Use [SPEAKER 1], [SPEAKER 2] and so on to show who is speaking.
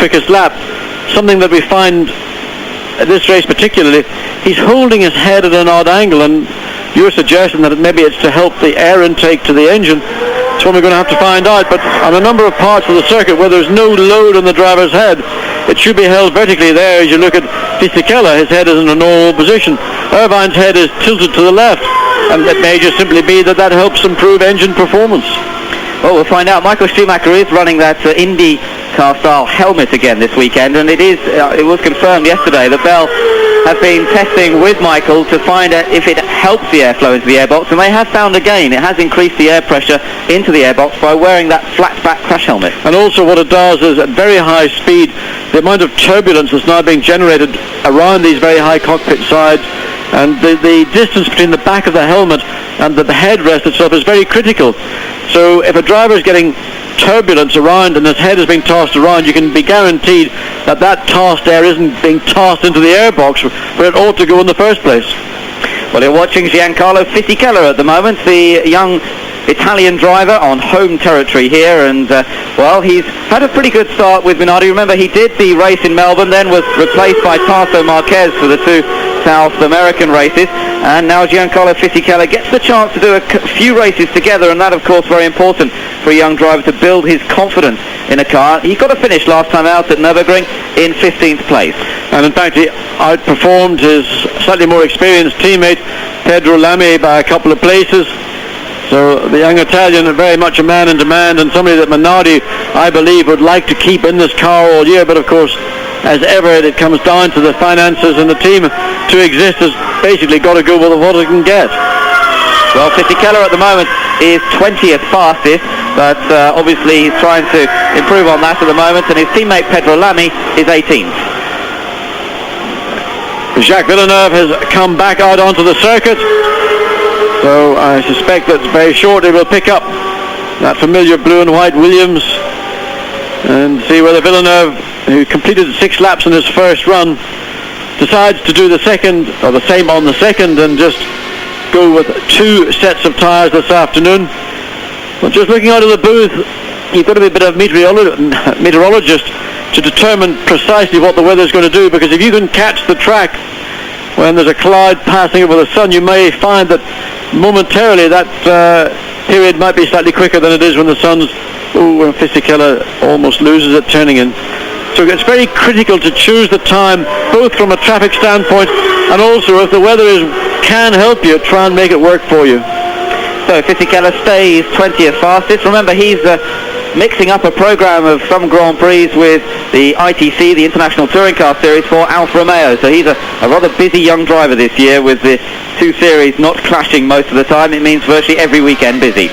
[SPEAKER 1] quickest lap. Something that we find at this race particularly, he's holding his head at an odd angle, and you're suggesting that maybe it's to help the air intake to the engine. It's what we're going to have to find out. But on a number of parts of the circuit where there's no load on the driver's head, it should be held vertically there. As you look at Fisichella, his head is in a normal position. Irvine's head is tilted to the left, and it may just simply be that that helps improve engine performance.
[SPEAKER 2] Well, we'll find out. Michael Schumacher is running that IndyCar style helmet again this weekend, and it was confirmed yesterday that Bell have been testing with Michael to find out if it helps the airflow into the airbox, and they have found again it has increased the air pressure into the airbox by wearing that flat back crash helmet.
[SPEAKER 1] And also what it does is at very high speed, the amount of turbulence that's now being generated around these very high cockpit sides, and the distance between the back of the helmet and the headrest itself is very critical. So if a driver is getting turbulence around and his head is being tossed around, you can be guaranteed that that tossed air isn't being tossed into the airbox where it ought to go in the first place.
[SPEAKER 2] Well, you're watching Giancarlo Fisichella at the moment, the young Italian driver on home territory here, and well, he's had a pretty good start with Minardi. Remember, he did the race in Melbourne, then was replaced by Tarso Marquez for the two South American races, and now Giancarlo Fisichella gets the chance to do a few races together, and that of course very important for a young driver to build his confidence in a car. He got a finish last time out at Nürburgring in 15th place.
[SPEAKER 1] And in fact he outperformed his slightly more experienced teammate Pedro Lamy by a couple of places. So the young Italian is very much a man in demand, and somebody that Minardi, I believe, would like to keep in this car all year. But of course, as ever, it comes down to the finances, and the team to exist has basically got to go with what it can get.
[SPEAKER 2] Well, Fisichella at the moment is 20th fastest, but obviously he's trying to improve on that at the moment, and his teammate Pedro Lamy is 18th.
[SPEAKER 1] Jacques Villeneuve has come back out onto the circuit, so I suspect that very shortly we'll pick up that familiar blue and white Williams and see whether Villeneuve, who completed 6 laps in his first run, decides to do the second, or the same on the second, and just go with 2 sets of tyres this afternoon. But just looking out of the booth, you've got to be a bit of a meteorologist to determine precisely what the weather's going to do, because if you can catch the track when there's a cloud passing over the sun, you may find that momentarily that period might be slightly quicker than it is when the sun's, when Fisichella almost loses it turning in. So it's very critical to choose the time, both from a traffic standpoint and also if the weather can help you, try and make it work for you.
[SPEAKER 2] So Fisichella stays 20th fastest. Remember, he's mixing up a program of some Grand Prix with the ITC, the International Touring Car Series, for Alfa Romeo. So he's a rather busy young driver this year, with the 2 series not clashing most of the time. It means virtually every weekend busy.